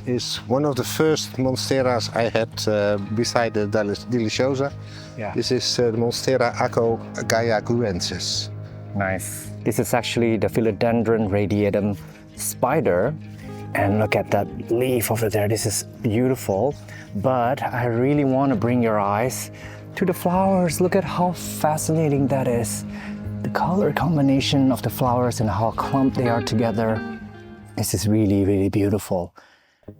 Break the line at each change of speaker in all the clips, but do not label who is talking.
is one of the first Monsteras I had beside the Deliciosa.
Yeah.
This is the Monstera gayaguensis.
Nice. This is actually the Philodendron radiatum spider. And look at that leaf over there. This is beautiful. But I really want to bring your eyes to the flowers. Look at how fascinating that is. The color combination of the flowers and how clumped they are together. This is really, really beautiful.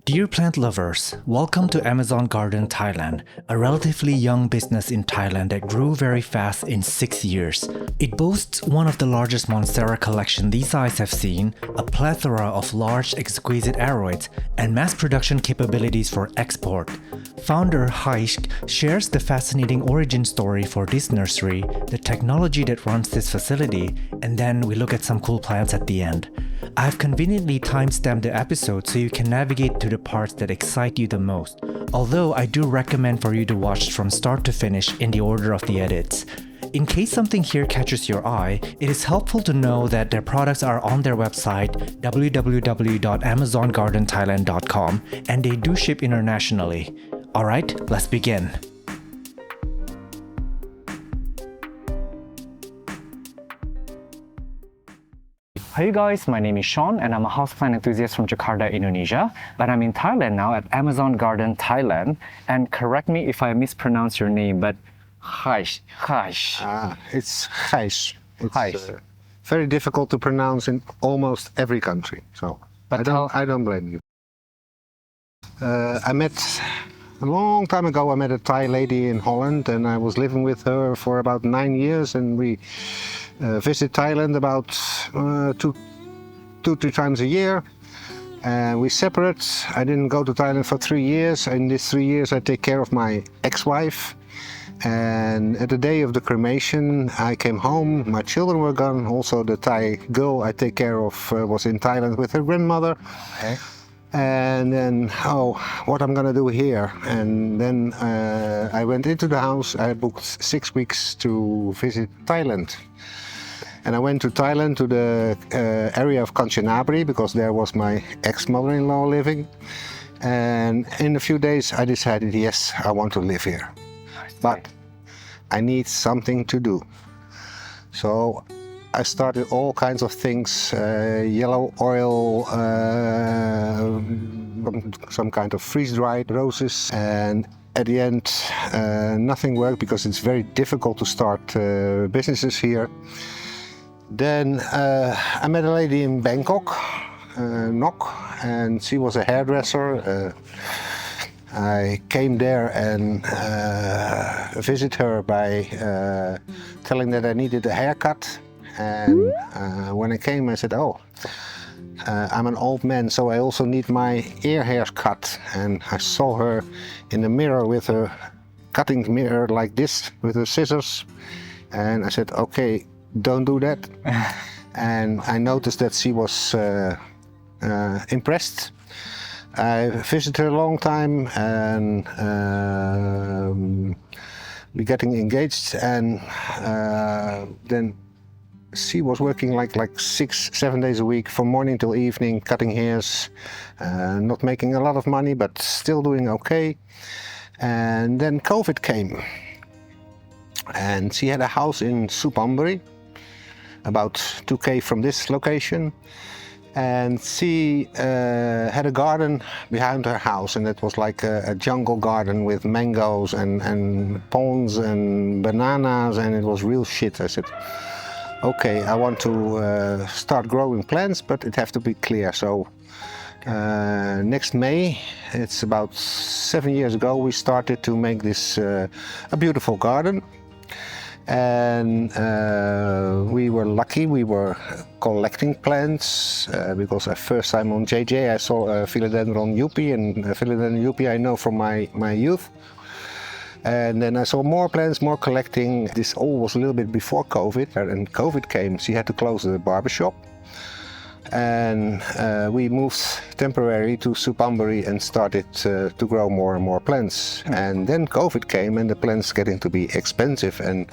Dear plant lovers, welcome to Amazon Garden Thailand, a relatively young business in Thailand that grew very fast in 6 years. It boasts one of the largest Monstera collection these eyes have seen, a plethora of large exquisite Aroids, and mass production capabilities for export. Founder Gijs shares the fascinating origin story for this nursery, the technology that runs this facility, and then we look at some cool plants at the end. I've conveniently time-stamped the episode so you can navigate to the parts that excite you the most, although I do recommend for you to watch from start to finish in the order of the edits. In case something here catches your eye, it is helpful to know that their products are on their website www.amazongardenthailand.com and they do ship internationally. Alright, let's begin.
Hi you guys, my name is Sean and I'm a houseplant enthusiast from Jakarta, Indonesia. But I'm in Thailand now at Amazon Garden Thailand. And correct me if I mispronounce your name, but Gijs.
It's Gijs. It's
Gijs.
Very difficult to pronounce in almost every country. So
But
I don't blame you. A long time ago I met a Thai lady in Holland and I was living with her for about 9 years, and we visit Thailand about 2-3 times a year. And we separate. I didn't go to Thailand for 3 years. In these 3 years I take care of my ex-wife. And at the day of the cremation I came home, my children were gone. Also the Thai girl I take care of was in Thailand with her grandmother.
Okay.
And then, what I'm gonna do here? And then I went into the house. I booked 6 weeks to visit Thailand. And I went to Thailand to the area of Kanchanaburi because there was my ex-mother-in-law living. And in a few days I decided, yes, I want to live here. But I need something to do. So I started all kinds of things, yellow oil, some kind of freeze-dried roses, and at the end nothing worked because it's very difficult to start businesses here. Then I met a lady in Bangkok, Nok, and she was a hairdresser. I came there and visited her by telling that I needed a haircut. And when I came, I said, I'm an old man, so I also need my ear hairs cut. And I saw her in the mirror with a cutting mirror like this, with her scissors. And I said, okay, don't do that. And I noticed that she was impressed. I visited her a long time and we're getting engaged, and then she was working like 6-7 days a week from morning till evening, cutting hairs, not making a lot of money, but still doing okay. And then COVID came, and she had a house in Supamburi, about 2K from this location. And she had a garden behind her house, and it was like a jungle garden with mangoes and ponds and bananas, and it was real shit. I said, okay, I want to start growing plants, but it has to be clear. So next May, it's about 7 years ago, we started to make this a beautiful garden. And we were lucky, we were collecting plants because first time on JJ I saw a Philodendron yuppie, and a Philodendron yuppie I know from my youth. And then I saw more plants, more collecting. This all was a little bit before COVID, and COVID came, she had to close the barbershop. And we moved temporarily to Supamburi and started to grow more and more plants. And then COVID came and the plants getting to be expensive, and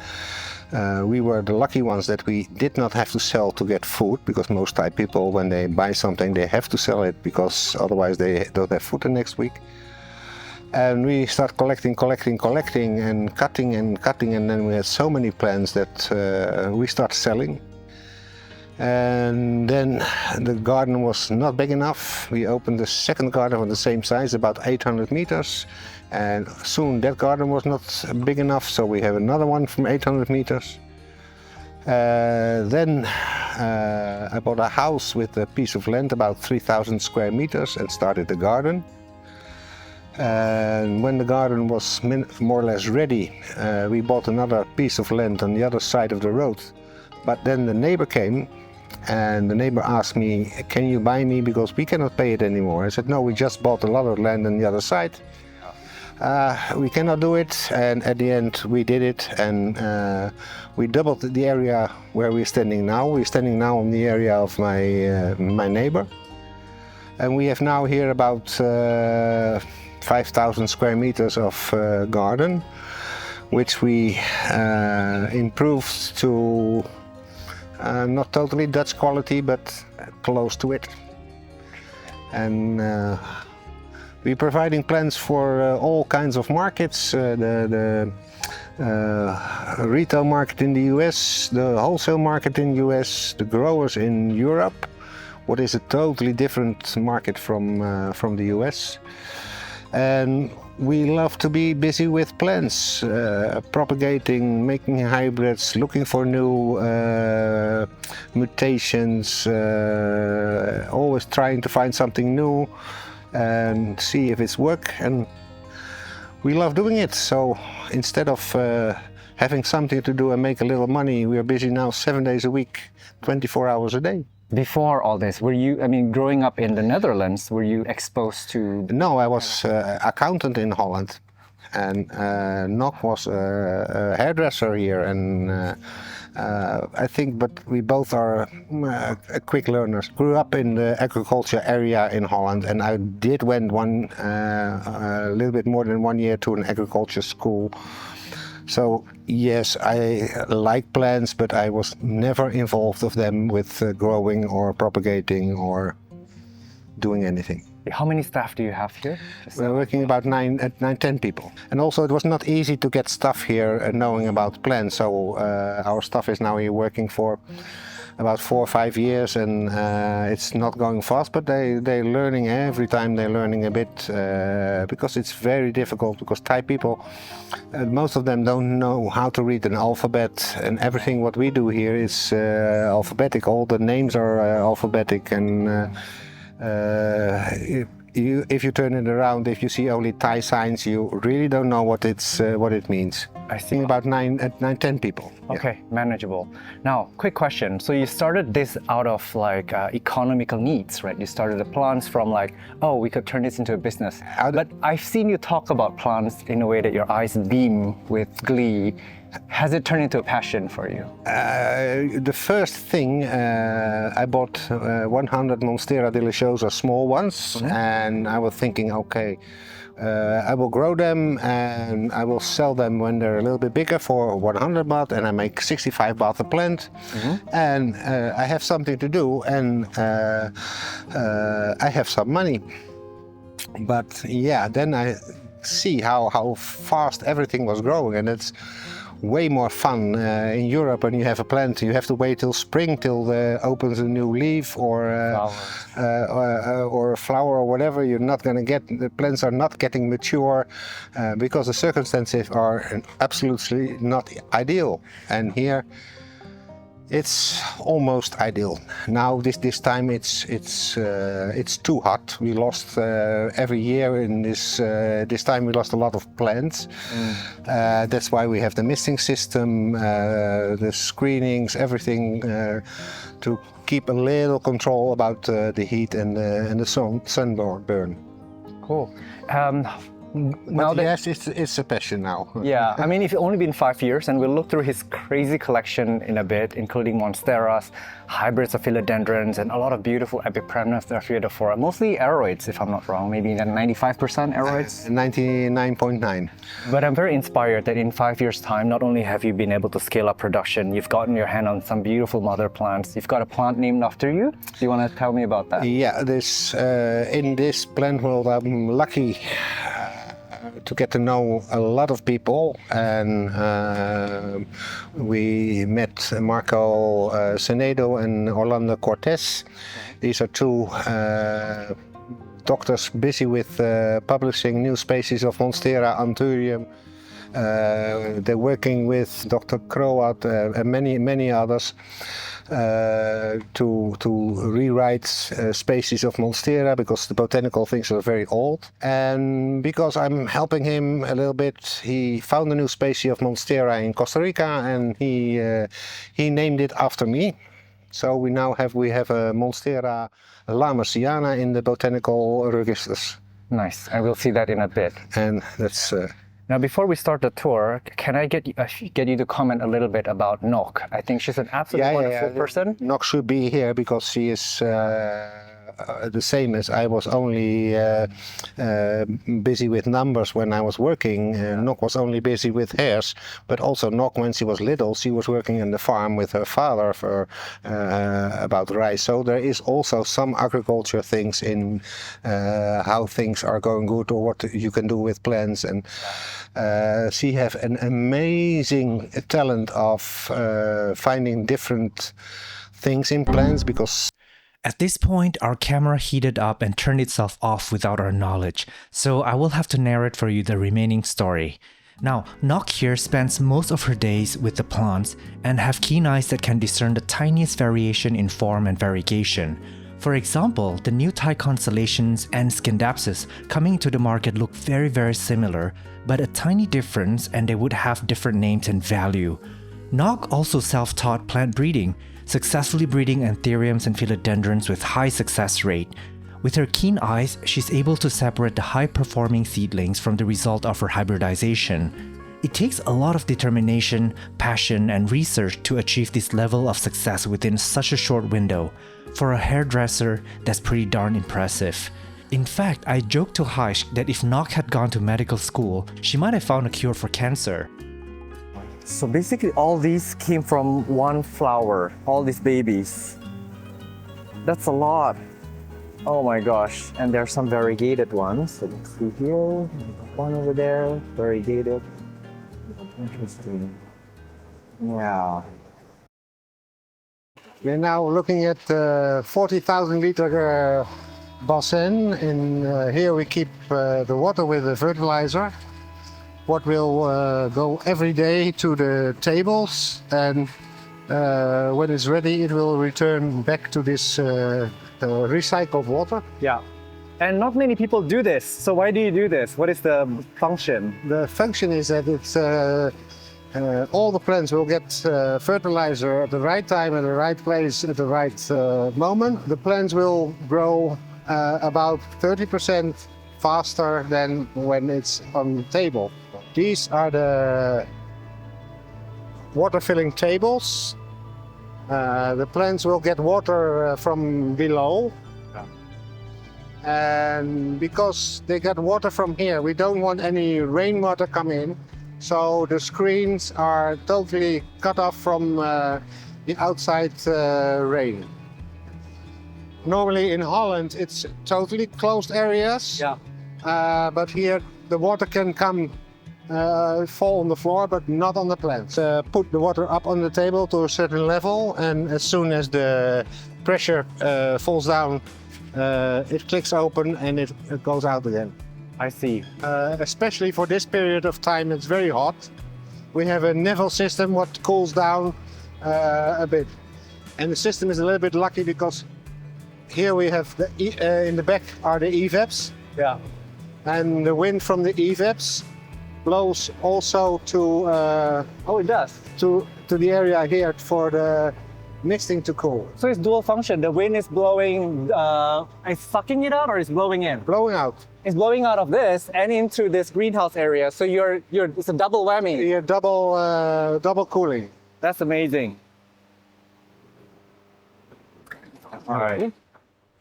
We were the lucky ones that we did not have to sell to get food, because most Thai people, when they buy something, they have to sell it, because otherwise they don't have food the next week. And we start collecting and cutting, and then we had so many plants that we start selling. And then the garden was not big enough. We opened the second garden of the same size, about 800 meters. And soon that garden was not big enough, so we have another one from 800 meters. Then I bought a house with a piece of land, about 3,000 square meters, and started the garden. And when the garden was more or less ready, we bought another piece of land on the other side of the road. But then the neighbor came, and the neighbor asked me, "Can you buy me, because we cannot pay it anymore?" I said, "No, we just bought a lot of land on the other side. We cannot do it." And at the end we did it, and we doubled the area where we're standing now. We're standing now in the area of my neighbor, and we have now here about 5,000 square meters of garden, which we improved to not totally Dutch quality, but close to it. And we're providing plants for all kinds of markets, the retail market in the US, the wholesale market in the US, the growers in Europe, what is a totally different market from the US. And we love to be busy with plants, propagating, making hybrids, looking for new mutations, always trying to find something new and see if it's work. And we love doing it. So instead of having something to do and make a little money, we are busy now 7 days a week, 24 hours a day.
Before all this, were you, I mean, growing up in the Netherlands, were you exposed to...
No, I was accountant in Holland, and Nok was a hairdresser here, and I think, but we both are quick learners. Grew up in the agriculture area in Holland, and I did went a little bit more than 1 year to an agriculture school. So yes, I like plants, but I was never involved of them with growing or propagating or doing anything.
How many staff do you have here?
We're working about 10 people. And also it was not easy to get staff here knowing about plants. So our staff is now here working for about 4 or 5 years, and it's not going fast, but they're learning every time. They're learning a bit because it's very difficult, because Thai people, most of them don't know how to read an alphabet, and everything what we do here is alphabetic. All the names are alphabetic, and if you turn it around, if you see only Thai signs, you really don't know what it means.
I see.
About 10 people.
Okay, yeah. Manageable. Now, quick question. So you started this out of like economical needs, right? You started the plants from like, oh, we could turn this into a business. But I've seen you talk about plants in a way that your eyes beam with glee. Has it turned into a passion for you?
The first thing, I bought 100 Monsteras deliciosas, small ones, and I was thinking, okay, I will grow them and I will sell them when they're a little bit bigger for 100 baht, and I make 65 baht a plant, and I have something to do, and I have some money. But yeah, then I see how fast everything was growing, and it's way more fun. In Europe, when you have a plant, you have to wait till spring till opens a new leaf or a flower or whatever. You're not going to get, the plants are not getting mature because the circumstances are absolutely not ideal. And here it's almost ideal. Now this time it's too hot. We lost every year in this time we lost a lot of plants. That's why we have the misting system, the screenings, everything to keep a little control about the heat and the sunburn.
Cool. now that
yes, it's a passion now.
yeah, I mean, it's only been 5 years, and we'll look through his crazy collection in a bit, including Monsteras, hybrids of Philodendrons, and a lot of beautiful Epiprenus Theraphidophora, mostly Aroids, if I'm not wrong, maybe 95% Aroids.
99.9.
But I'm very inspired that in 5 years' time, not only have you been able to scale up production, you've gotten your hand on some beautiful mother plants. You've got a plant named after you. Do you want to tell me about that?
Yeah, in this plant world, I'm lucky to get to know a lot of people, and we met Marco Senedo and Orlando Cortez. These are two doctors busy with publishing new species of Monstera anthurium. They're working with Dr. Croat and many others to rewrite species of Monstera, because the botanical things are very old. And because I'm helping him a little bit, he found a new species of Monstera in Costa Rica, and he named it after me. So we have a Monstera lamarciana in the botanical registers.
Nice, and we'll see that in a bit.
And that's.
Now, before we start the tour, can I get you to comment a little bit about Nok? I think she's an absolutely wonderful person.
Nok should be here because she is the same as I was, only busy with numbers when I was working. Nok was only busy with hairs, but also Nok, when she was little, she was working in the farm with her father for about rice. So there is also some agriculture things in how things are going good, or what you can do with plants. And she has an amazing talent of finding different things in plants, because
At this point, our camera heated up and turned itself off without our knowledge, so I will have to narrate for you the remaining story. Now, Nok here spends most of her days with the plants and have keen eyes that can discern the tiniest variation in form and variegation. For example, the new Thai constellations and Scindapsus coming to the market look very similar, but a tiny difference, and they would have different names and value. Nok also self-taught plant breeding, successfully breeding anthuriums and philodendrons with high success rate. With her keen eyes, she's able to separate the high-performing seedlings from the result of her hybridization. It takes a lot of determination, passion, and research to achieve this level of success within such a short window. For a hairdresser, that's pretty darn impressive. In fact, I joked to Gijs that if Nok had gone to medical school, she might have found a cure for cancer.
So basically all these came from one flower, all these babies. That's a lot. Oh my gosh. And there are some variegated ones. So let's see here, one over there, variegated. Interesting. Yeah.
we're now looking at 40,000 liter basin. Here we keep the water with the fertilizer. What will go every day to the tables, and when it's ready, it will return back to this recycled water.
Yeah. And not many people do this. So why do you do this? What is the function?
The function is that it's all the plants will get fertilizer at the right time, at the right place, at the right moment. The plants will grow about 30% faster than when it's on the table. These are the water filling tables. The plants will get water from below. And because they get water from here, we don't want any rainwater come in. So the screens are totally cut off from the outside rain. Normally in Holland, it's totally closed areas.
Yeah.
But here the water can come, fall on the floor, but not on the plants. Put the water up on the table to a certain level, and as soon as the pressure falls down, it clicks open and it goes out again.
I see.
Especially for this period of time, it's very hot. We have a Neville system what cools down a bit. And the system is a little bit lucky because here we have in the back are the EVAPs.
Yeah.
And the wind from the EVAPs blows also to
Oh, it does?
to the area here for the misting to cool.
So it's dual function. The wind is blowing, it's sucking it out or it's blowing in?
Blowing out.
It's blowing out of this and into this greenhouse area. So it's a double whammy.
Yeah, double cooling.
That's amazing. All right.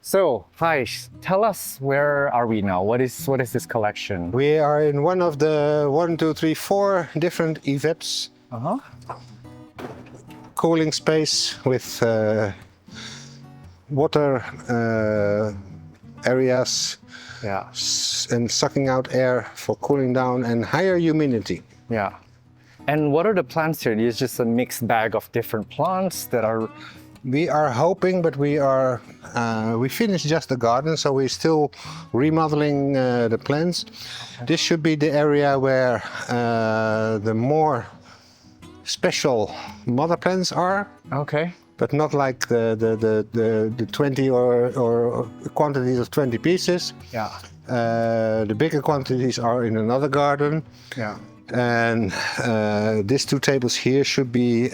So, Gijs, tell us, where are we now? What is this collection?
We are in one of the 4 different EVEPs. Cooling space with water areas,
Yeah.
and sucking out air for cooling down and higher humidity.
Yeah. And what are the plants here? It's just a mixed bag of different plants that are...
We are hoping, but we finished just the garden, so we're still remodeling the plants. This should be the area where the more special mother plants are.
Okay.
But not like the 20 or quantities of 20 pieces.
Yeah.
The bigger quantities are in another garden.
Yeah.
And these 2 tables here should be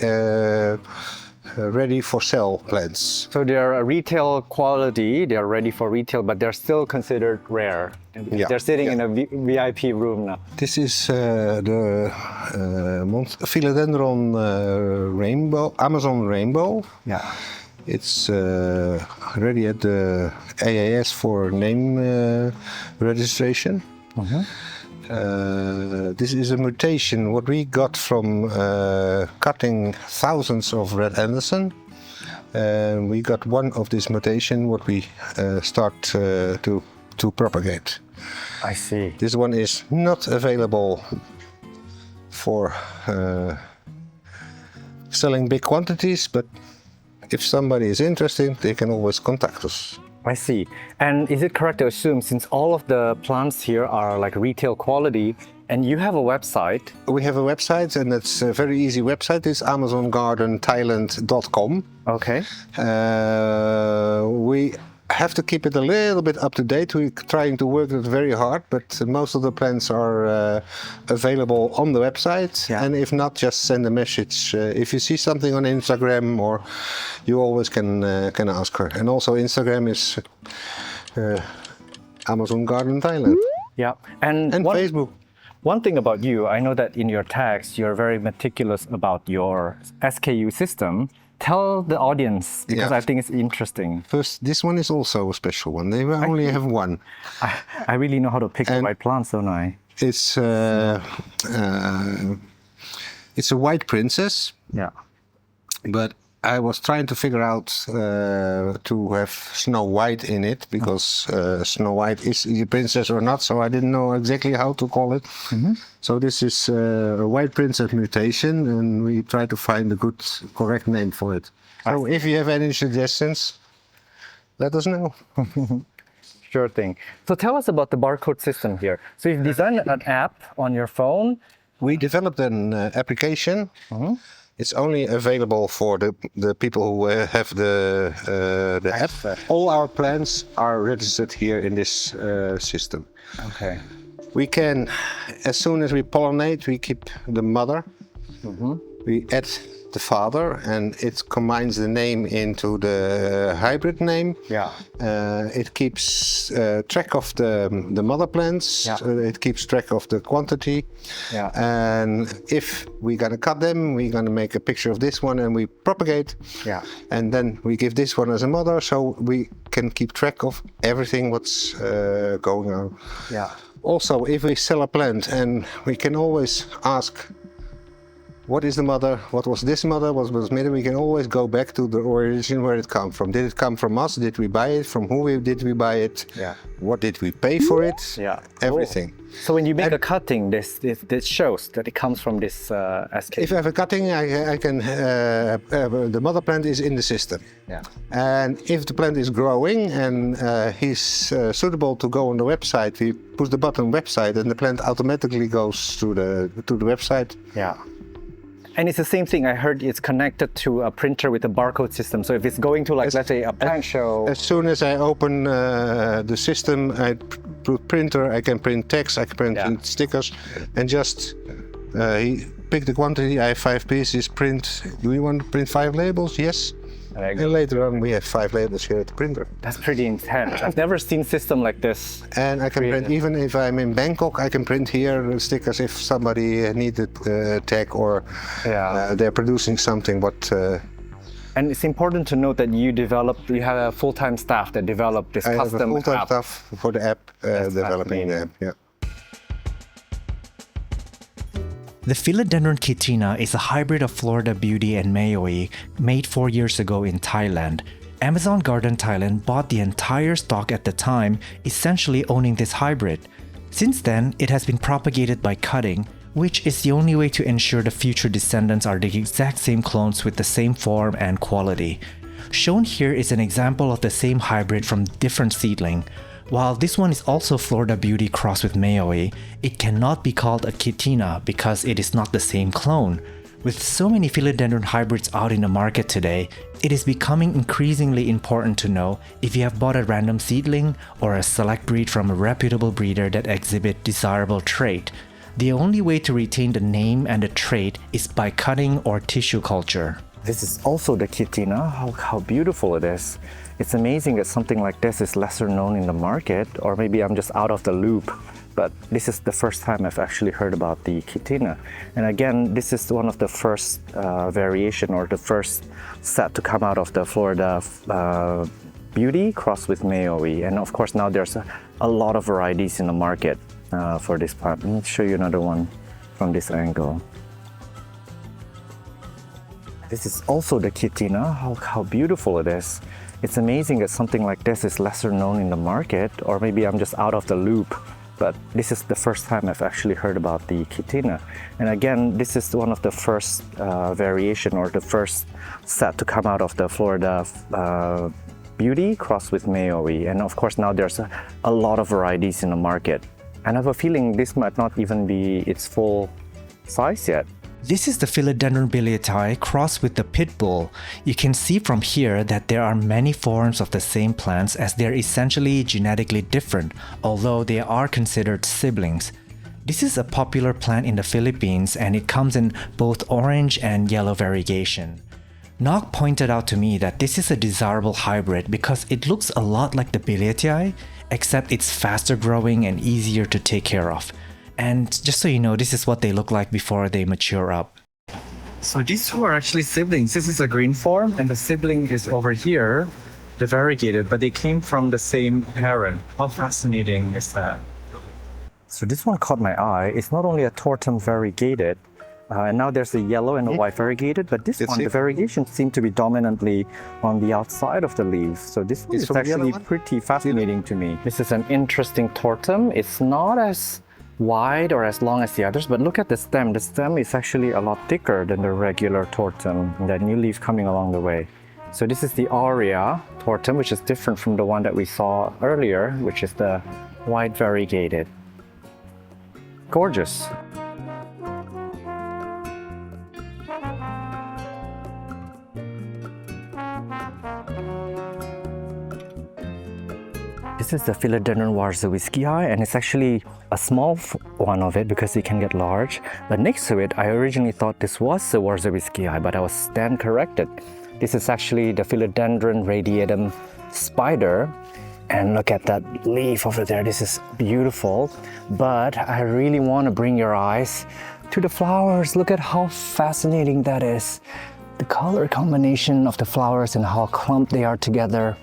ready for sale plants.
So they're a retail quality, they're ready for retail, but they're still considered rare.
Yeah.
They're sitting in a VIP room now.
This is the Philodendron rainbow, Amazon rainbow.
Yeah.
It's ready at the AAS for name registration. This is a mutation what we got from cutting thousands of Red Anderson. We got one of this mutation what we start to propagate.
I see.
This one is not available for selling big quantities, but if somebody is interested, they can always contact us.
I see. And is it correct to assume, since all of the plants here are like retail quality, and you have a website?
We have a website, and it's a very easy website. It's amazongardenthailand.com.
Okay.
We have to keep it a little bit up to date. We're trying to work it very hard, but most of the plants are available on the website.
Yeah.
And if not, just send a message. If you see something on Instagram, or you always can ask her. And also Instagram is Amazon Garden Thailand.
Yeah. And
Facebook.
One thing about you, I know that in your tags, you're very meticulous about your SKU system. Tell the audience, because
Yeah.
I think it's interesting.
First, this one is also a special one. They only have one.
I really know how to pick the right plants, don't I?
It's a white princess,
Yeah.
but I was trying to figure out to have Snow White in it, because Snow White is the princess or not, so I didn't know exactly how to call it. So this is a white princess mutation, and we try to find a good, correct name for it. So if you have any suggestions, let us know.
Sure thing. So tell us about the barcode system here. So you've designed an app on your phone.
We developed an application. It's only available for the people who have the app. All our plants are registered here in this system.
Okay.
We can, as soon as we pollinate, we keep the mother. We add the father, and it combines the name into the hybrid name.
Yeah.
It keeps track of the mother plants.
Yeah.
It keeps track of the quantity.
Yeah.
And if we're gonna cut them, we're gonna make a picture of this one and we propagate.
Yeah.
And then we give this one as a mother, so we can keep track of everything what's going on.
Yeah.
Also, if we sell a plant, and we can always ask, what is the mother? What was this mother? What was made? We can always go back to the origin where it come from. Did it come from us? Did we buy it? From who did we buy it?
Yeah.
What did we pay for it?
Yeah.
Everything.
So when you make a cutting, this shows that it comes from this SKU.
If I have a cutting, I can. The mother plant is in the system.
Yeah.
And if the plant is growing and he's suitable to go on the website, we push the button website, and the plant automatically goes to the website.
Yeah. And it's the same thing. I heard it's connected to a printer with a barcode system. So if it's going to, like, let's say, a plant show.
As soon as I open the system, I put printer, I can print text, I can print stickers, and just pick the quantity. I have 5 pieces, print. Do you want to print 5 labels? Yes. And later on, we have 5 labels here at the printer.
That's pretty intense. I've never seen system like this.
And I can print, even if I'm in Bangkok, I can print here stickers if somebody needed a tag or they're producing something.
And it's important to note that you have a full-time staff that developed this custom app.
I have a full-time staff for the app, developing the app, yeah.
The Philodendron Khitina is a hybrid of Florida Beauty and Mayoi made 4 years ago in Thailand. Amazon Garden Thailand bought the entire stock at the time, essentially owning this hybrid. Since then, it has been propagated by cutting, which is the only way to ensure the future descendants are the exact same clones with the same form and quality. Shown here is an example of the same hybrid from different seedling. While this one is also Florida Beauty crossed with Mayoi, it cannot be called a Khitina because it is not the same clone. With so many philodendron hybrids out in the market today, it is becoming increasingly important to know if you have bought a random seedling or a select breed from a reputable breeder that exhibit desirable trait. The only way to retain the name and the trait is by cutting or tissue culture.
This is also the Khitina. How beautiful it is. It's amazing that something like this is lesser known in the market, or maybe I'm just out of the loop, but this is the first time I've actually heard about the Khitina. And again, this is one of the first variation or the first set to come out of the Florida Beauty crossed with Mayoi. And of course now there's a lot of varieties in the market for this plant. Let me show you another one from this angle. This is also the Khitina. How beautiful it is. It's amazing that something like this is lesser known in the market, or maybe I'm just out of the loop, but this is the first time I've actually heard about the Khitina. And again, this is one of the first variation or the first set to come out of the Florida Beauty crossed with Mayoi. And of course now there's a lot of varieties in the market. And I have a feeling this might not even be its full size yet.
This is the Philodendron biliatai crossed with the pit bull. You can see from here that there are many forms of the same plants as they're essentially genetically different, although they are considered siblings. This is a popular plant in the Philippines and it comes in both orange and yellow variegation. Nog pointed out to me that this is a desirable hybrid because it looks a lot like the biliatai, except it's faster growing and easier to take care of. And just so you know, this is what they look like before they mature up.
So these two are actually siblings. This is a green form and the sibling is over here, the variegated, but they came from the same parent. How fascinating is that? So this one caught my eye. It's not only a tortum variegated, and now there's a yellow and a white variegated, but this one, the variegation seemed to be dominantly on the outside of the leaf. So this is actually pretty fascinating to me. This is an interesting tortum. It's not as wide or as long as the others, but look at the stem. The stem is actually a lot thicker than the regular tortum, and that new leaf coming along the way. So this is the Aurea tortum, which is different from the one that we saw earlier, which is the white variegated. Gorgeous. This is the Philodendron warzawiskii, and it's actually a small one of it because it can get large. But next to it, I originally thought this was the warzawiskii, but I was then corrected. This is actually the Philodendron radiatum spider. And look at that leaf over there. This is beautiful. But I really want to bring your eyes to the flowers. Look at how fascinating that is. The color combination of the flowers and how clumped they are together.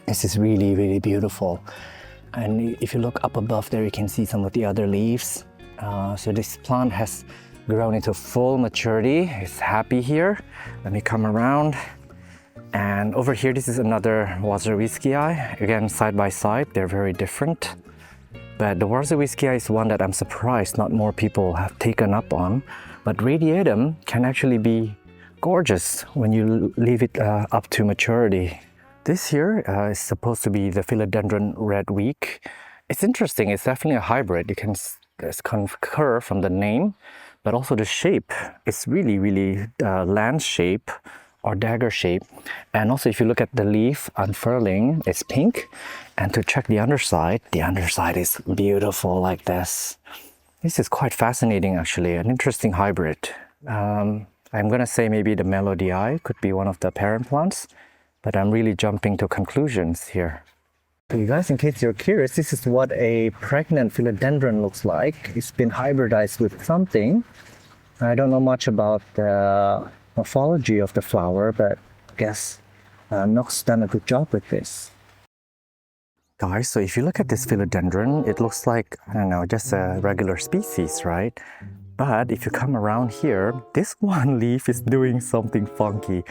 This is really, really beautiful. And if you look up above there, you can see some of the other leaves. So this plant has grown into full maturity. It's happy here. Let me come around. And over here, this is another warzawiskii. Again, side by side, they're very different. But the warzawiskii is one that I'm surprised not more people have taken up on. But radiatum can actually be gorgeous when you leave it up to maturity. This here is supposed to be the Philodendron red weak. It's interesting, it's definitely a hybrid. You can concur from the name, but also the shape. It's really, really lance shape or dagger shape. And also if you look at the leaf unfurling, it's pink. And to check the underside is beautiful like this. This is quite fascinating actually, an interesting hybrid. I'm gonna say maybe the Melodii could be one of the parent plants, but I'm really jumping to conclusions here. So you guys, in case you're curious, this is what a pregnant philodendron looks like. It's been hybridized with something. I don't know much about the morphology of the flower, but I guess Nook's done a good job with this. Guys, so if you look at this philodendron, it looks like, I don't know, just a regular species, right? But if you come around here, this one leaf is doing something funky.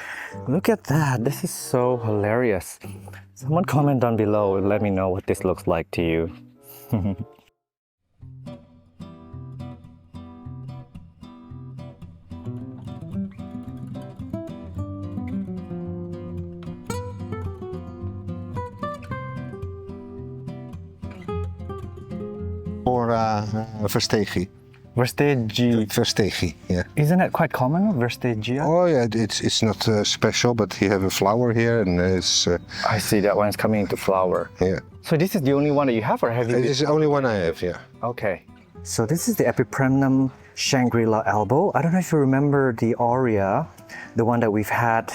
Look at that, this is so hilarious. Someone comment down below and let me know what this looks like to you.
Or Verstegi. Verstegi, yeah.
Isn't it quite common, Verstegia?
Oh yeah, it's not special, but you have a flower here, and it's.
I see that one's coming into flower.
Yeah.
So this is the only one that you have, or have you?
It is the only one I have, yeah.
Okay. So this is the Epipremnum Shangri-La elbow. I don't know if you remember the Aurea, the one that we've had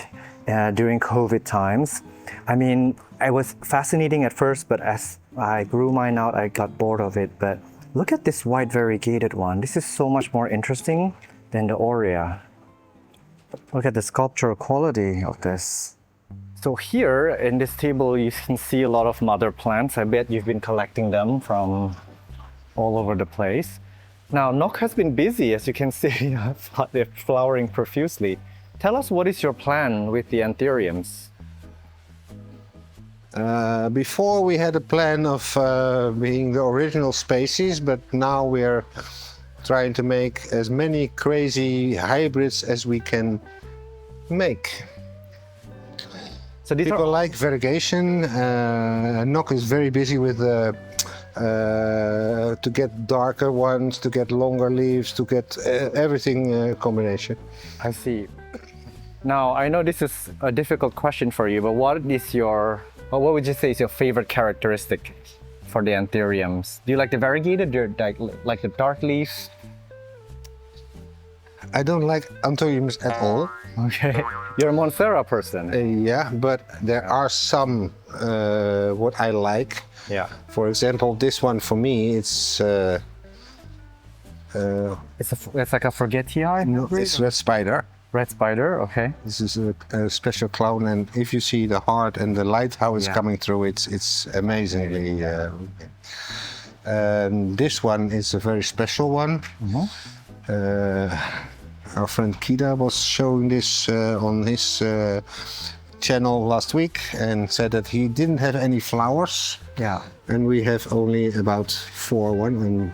during COVID times. I mean, it was fascinating at first, but as I grew mine out, I got bored of it. But look at this white variegated one. This is so much more interesting than the Aurea. Look at the sculptural quality of this. So here in this table, you can see a lot of mother plants. I bet you've been collecting them from all over the place. Now, Nook has been busy, as you can see, they're flowering profusely. Tell us, what is your plan with the anthuriums?
Before we had a plan of being the original species, but now we're trying to make as many crazy hybrids as we can make.
So these
People like variegation. Nook is very busy with to get darker ones, to get longer leaves, to get everything combination.
I see. Now, I know this is a difficult question for you, but what is your, or what would you say is your favorite characteristic for the anthuriums? Do you like the variegated, do you like the dark leaves?
I don't like anthuriums at all.
Okay, you're a Monstera person.
Yeah, but there are some what I like.
Yeah.
For example, this one for me, it's
like a forgetii?
no, it's red spider.
Red spider, okay.
This is a special clone, and if you see the heart and the light how it's coming through, it's amazingly. And this one is a very special one. Our friend Kida was showing this on his channel last week and said that he didn't have any flowers.
Yeah.
And we have only about 4 and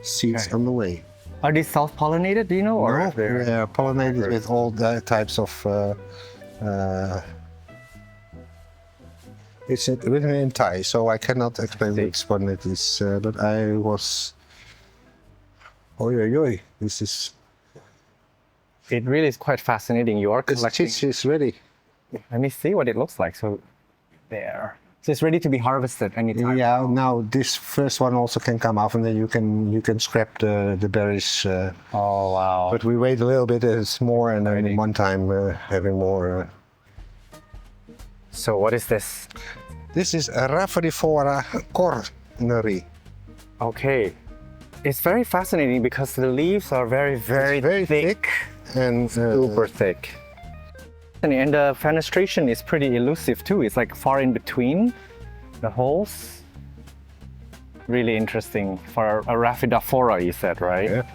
seeds on the way.
Are these self-pollinated, do you know? Or
they're pollinated with all the types of. It's written in Thai, so I cannot explain which one it is. But I was. Oi, this is.
It really is quite fascinating. You are collecting.
This is ready.
Let me see what it looks like. So, there. So it's ready to be harvested anytime.
Yeah. Now this first one also can come off, and then you can scrap the berries.
Oh wow!
But we wait a little bit. It's more, and then one time having more.
So what is this?
This is a Raphidifora corneri.
Okay. It's very fascinating because the leaves are very thick
and
super thick. And the fenestration is pretty elusive too. It's like far in between the holes. Really interesting for a Raphidifora, you said, right?
Yeah.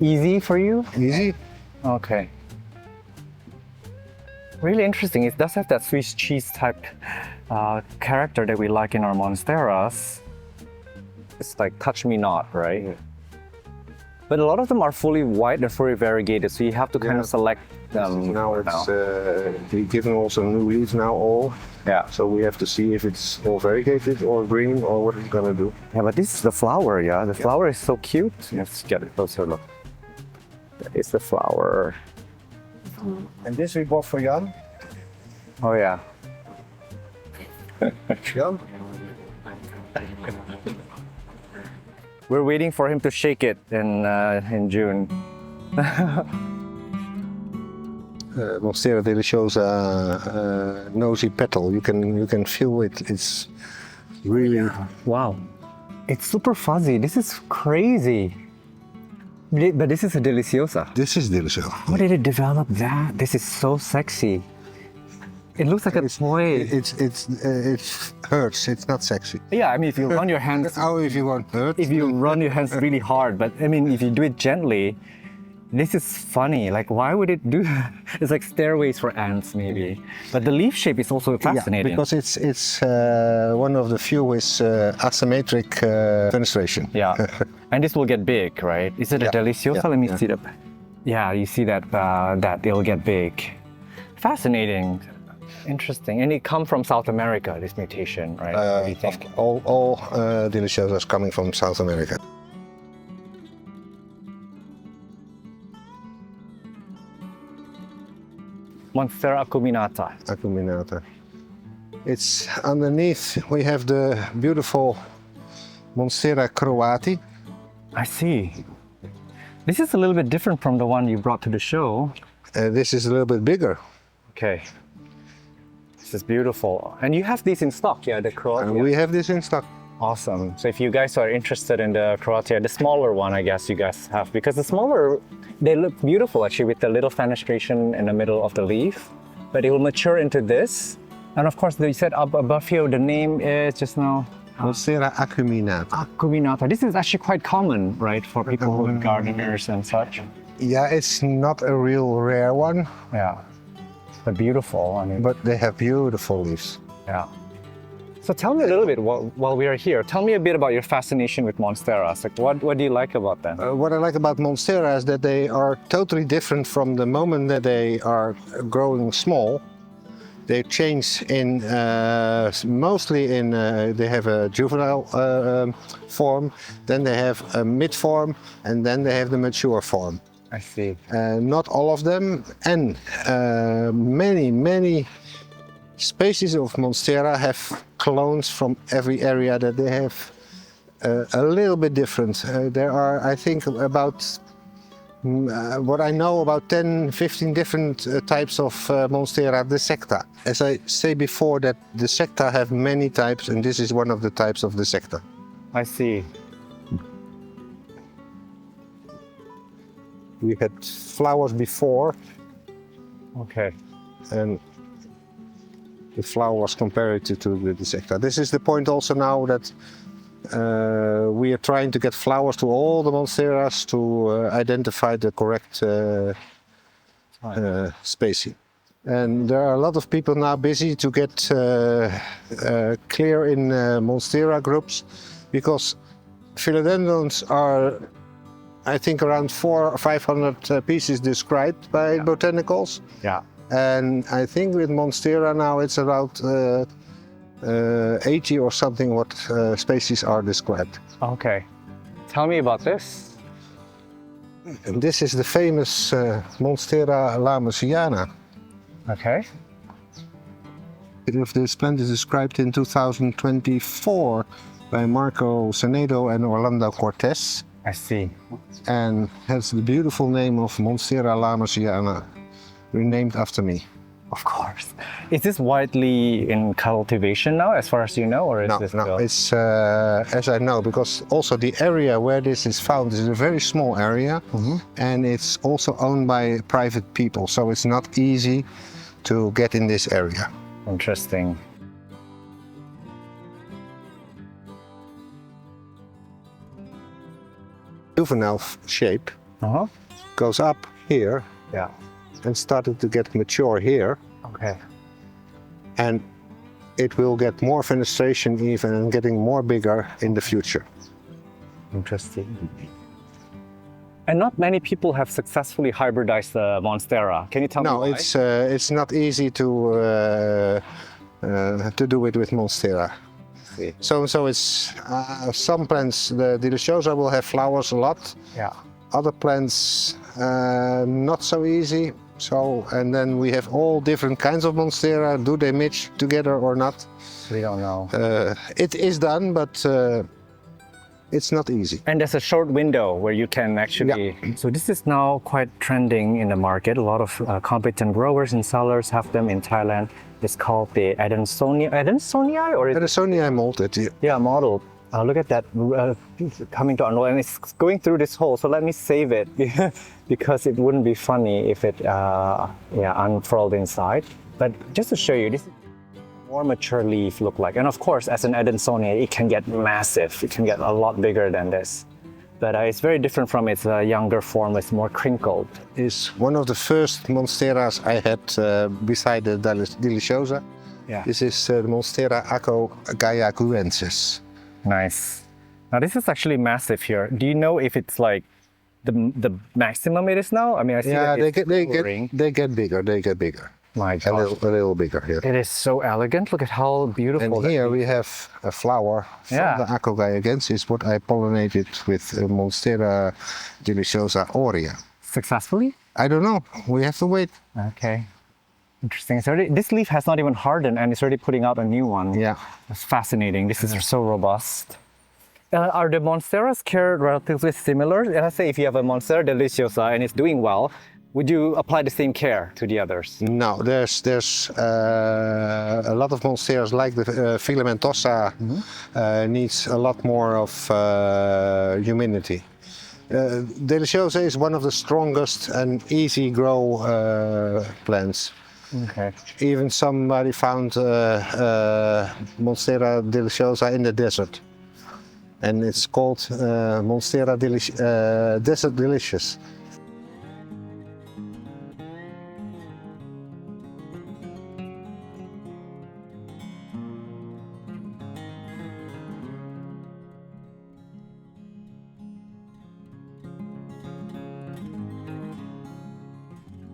Easy for you?
Easy.
Okay. Really interesting. It does have that Swiss cheese type character that we like in our Monsteras. It's like touch me not, right? Yeah. But a lot of them are fully white and fully variegated, so you have to kind of select them.
Now it's given also new leaves now all.
Yeah.
So we have to see if it's all variegated or green or what it's gonna do.
Yeah, but this is the flower, yeah. The flower is so cute. Let's get a closer look. That is the flower.
And this we bought for Jan.
Oh yeah.
Jan.
We're waiting for him to shake it in June.
Monstera deliciosa nosy petal. You can feel it. It's really
Wow. It's super fuzzy. This is crazy. But this is a deliciosa.
This is deliciosa.
How did it develop that? This is so sexy. It looks like a toy.
It hurts. It's not sexy.
Yeah, I mean, if you run your hands,
Oh, if you want hurt.
if you run your hands really hard, but I mean, if you do it gently, this is funny. Like, why would it do? It's like stairways for ants, maybe. But the leaf shape is also fascinating.
Yeah, because it's one of the few with asymmetric fenestration.
Yeah, and this will get big, right? Is it a
Yeah,
deliciosa?
yeah,
Let me
yeah.
see the. Yeah, you see that that it'll get big. Fascinating, interesting, and it come from South America. This mutation, right? What do you think?
All deliciosas coming from South America.
Monstera acuminata.
Acuminata. It's underneath. We have the beautiful Monstera croati.
I see. This is a little bit different from the one you brought to the show.
This is a little bit bigger.
Okay. This is beautiful. And you have these in stock, yeah, the Croatia.
And we have this in stock.
Awesome. So if you guys are interested in the Croatia, the smaller one, I guess you guys have, because the smaller, they look beautiful actually with the little fenestration in the middle of the leaf, but it will mature into this. And of course, you said up above here, the name is just now
Monstera acuminata.
acuminata. This is actually quite common, right, for people who are gardeners and such.
Yeah, it's not a real rare one,
Yeah. But beautiful. I mean,
but they have beautiful leaves.
yeah. So tell me a little bit while we are here. Tell me a bit about your fascination with Monsteras. Like, what do you like about them?
What I like about Monstera is that they are totally different from the moment that they are growing small. They change in mostly in they have a juvenile form, then they have a mid form, and then they have the mature form.
I see.
Not all of them, and many species of Monstera have clones from every area that they have a little bit different. There are, I think, about what I know, about 10-15 different types of Monstera dissecta. As I say before, that dissecta have many types, and this is one of the types of dissecta.
I see.
We had flowers before,
Okay.
and the flower was comparative to the dissecta. This is the point also now that we are trying to get flowers to all the Monsteras to identify the correct spacing. And there are a lot of people now busy to get clear in Monstera groups, because Philodendrons are, I think, around 400 or 500 pieces described by botanicals.
Yeah.
And I think with Monstera now it's about 80 or something what species are described.
Okay. Tell me about this.
And this is the famous Monstera lamersiana.
Okay.
This plant is described in 2024 by Marco Senedo and Orlando Cortés,
I see.
and has the beautiful name of Monstera lamersiana, renamed after me.
Of course. Is this widely in cultivation now, as far as you know, or is
No,
this
no,
still?
it's as I know, because also the area where this is found is a very small area, and it's also owned by private people, so it's not easy to get in this area.
Interesting.
Juvenile shape
Uh-huh.
goes up here
Yeah.
and started to get mature here,
Okay.
and it will get more fenestration even and getting more bigger in the future.
Interesting. And not many people have successfully hybridized the Monstera. Can you tell me
No,
why?
it's not easy to do it with Monstera.
See.
So it's some plants, the deliciosa will have flowers a lot.
Yeah.
Other plants not so easy. So, and then we have all different kinds of Monstera. Do they match together or not?
We don't know.
It is done, but It's not easy.
And there's a short window where you can actually. So this is now quite trending in the market. A lot of competent growers and sellers have them in Thailand. It's called the Adansonia or
Adansonia molded.
yeah, model. Look at that coming to unroll, and it's going through this hole. So let me save it because it wouldn't be funny if it unfurled inside. But just to show you, this is more mature leaf look like. And of course, as an Adansonia, it can get massive. It can get a lot bigger than this. But it's very different from its younger form. It's more crinkled.
Is one of the first Monsteras I had beside the Deliciosa.
Yeah.
This is the Monstera Gayaguensis.
Nice. Now this is actually massive here. Do you know if it's like the maximum it is now? I mean, I see that
they get bigger. They get bigger.
My
A
God.
little bigger here.
It is so elegant. Look at how beautiful.
And
that
here
is.
we have a flower from
Yeah.
the Gayaguensis, what I pollinated with Monstera Deliciosa aurea.
Successfully?
I don't know. We have to wait.
Okay. Interesting. It's already, this leaf has not even hardened and it's already putting out a new one.
Yeah.
That's fascinating. This is so robust. Are the Monsteras cared relatively similar? Let's say if you have a Monstera deliciosa and it's doing well, would you apply the same care to the others?
No, there's a lot of Monsteras like the Filamentosa needs a lot more of humidity. Deliciosa is one of the strongest and easy grow plants.
Okay.
Even somebody found Monstera Deliciosa in the desert. And it's called Monstera Desert Delicious.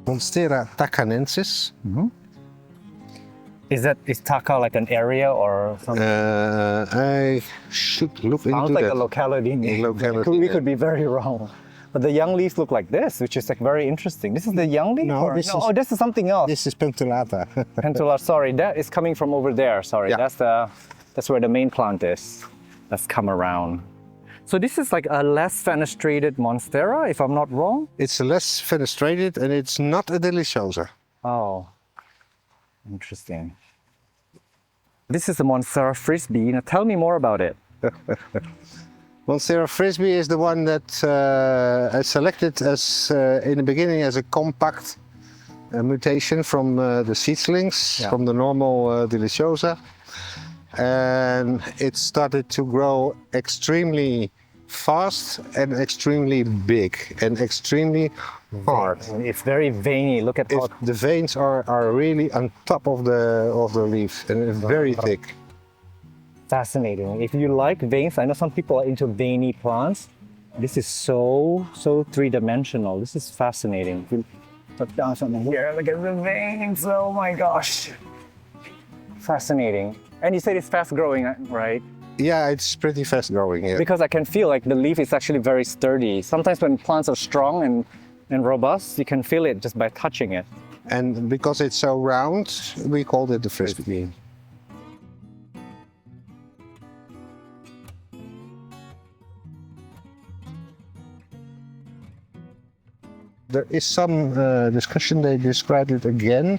Monstera takanensis.
Is Taka like an area or something?
I should look
Sounds
into
like
that.
a locality name.
Locality,
We
yeah.
could be very wrong. But the young leaves look like this, which is like very interesting. This is the young leaf?
No, this is-
oh, this is something else.
This is Pentulata.
Pentula, sorry, that is coming from over there. Sorry,
Yeah.
that's where the main plant is. Let's come around. So this is like a less fenestrated Monstera, if I'm not wrong.
It's less fenestrated and it's not a Deliciosa.
Oh, interesting. This is a Monstera frisbee. Now tell me more about it.
Monstera frisbee is the one that I selected as in the beginning as a compact mutation from the seedlings,
Yeah.
from the normal Deliciosa. And it started to grow extremely fast and extremely big and extremely hard.
It's very veiny. Look at how
The veins are really on top of the leaf and it's very thick.
fascinating. If you like veins, I know some people are into veiny plants. This is so three-dimensional. This is fascinating. If you look down something here, look at the veins. Oh my gosh. Fascinating. And you said it's fast growing, right?
Yeah, it's pretty fast growing here.
Because I can feel like the leaf is actually very sturdy. Sometimes when plants are strong and robust, you can feel it just by touching it.
And because it's so round, we called it the frisbee. There is some discussion, they described it again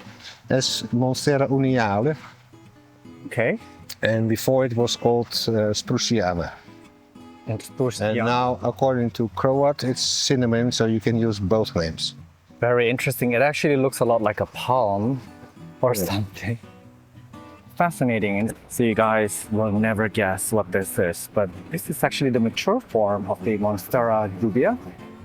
as Monstera uniale.
Okay.
And before it was called Spruciana.
And spruce,
And
yeah.
now, according to Croat, it's cinnamon, so you can use both names.
Very interesting. It actually looks a lot like a palm or something. Fascinating. And so you guys will never guess what this is, but this is actually the mature form of the Monstera dubia.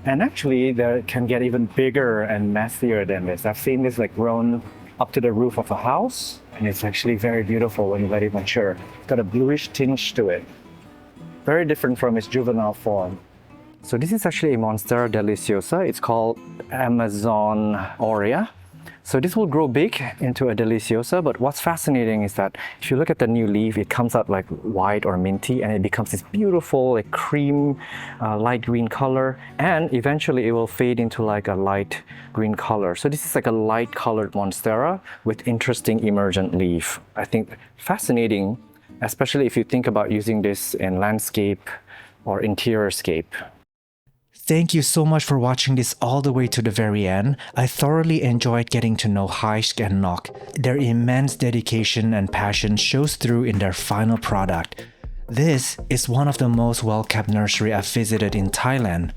And actually, they can get even bigger and messier than this. I've seen this like grown up to the roof of a house, and it's actually very beautiful when you let it mature. It's got a bluish tinge to it. Very different from its juvenile form. So this is actually a Monstera deliciosa. It's called Amazon aurea. So this will grow big into a deliciosa, but what's fascinating is that if you look at the new leaf, it comes out like white or minty, and it becomes this beautiful like cream, light green color, and eventually it will fade into like a light green color. So this is like a light colored Monstera with interesting emergent leaf. I think fascinating, especially if you think about using this in landscape or interior scape.
Thank you so much for watching this all the way to the very end. I thoroughly enjoyed getting to know Gijs and Nok. Their immense dedication and passion shows through in their final product. This is one of the most well-kept nursery I've visited in Thailand.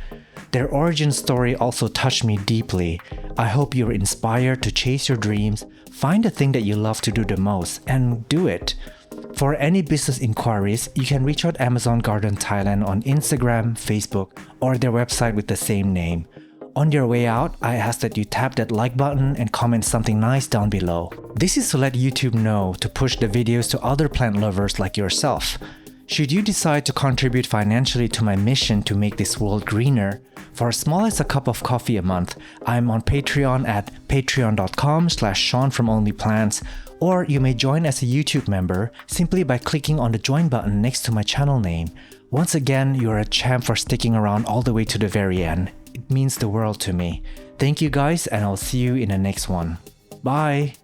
Their origin story also touched me deeply. I hope you're inspired to chase your dreams, find the thing that you love to do the most, and do it. For any business inquiries, you can reach out Amazon Garden Thailand on Instagram, Facebook, or their website with the same name. On your way out, I ask that you tap that like button and comment something nice down below. This is to let YouTube know to push the videos to other plant lovers like yourself. Should you decide to contribute financially to my mission to make this world greener, for as small as a cup of coffee a month, I'm on Patreon at patreon.com/Sean from OnlyPlants, or you may join as a YouTube member simply by clicking on the join button next to my channel name. Once again, you're a champ for sticking around all the way to the very end. It means the world to me. Thank you guys, and I'll see you in the next one. Bye!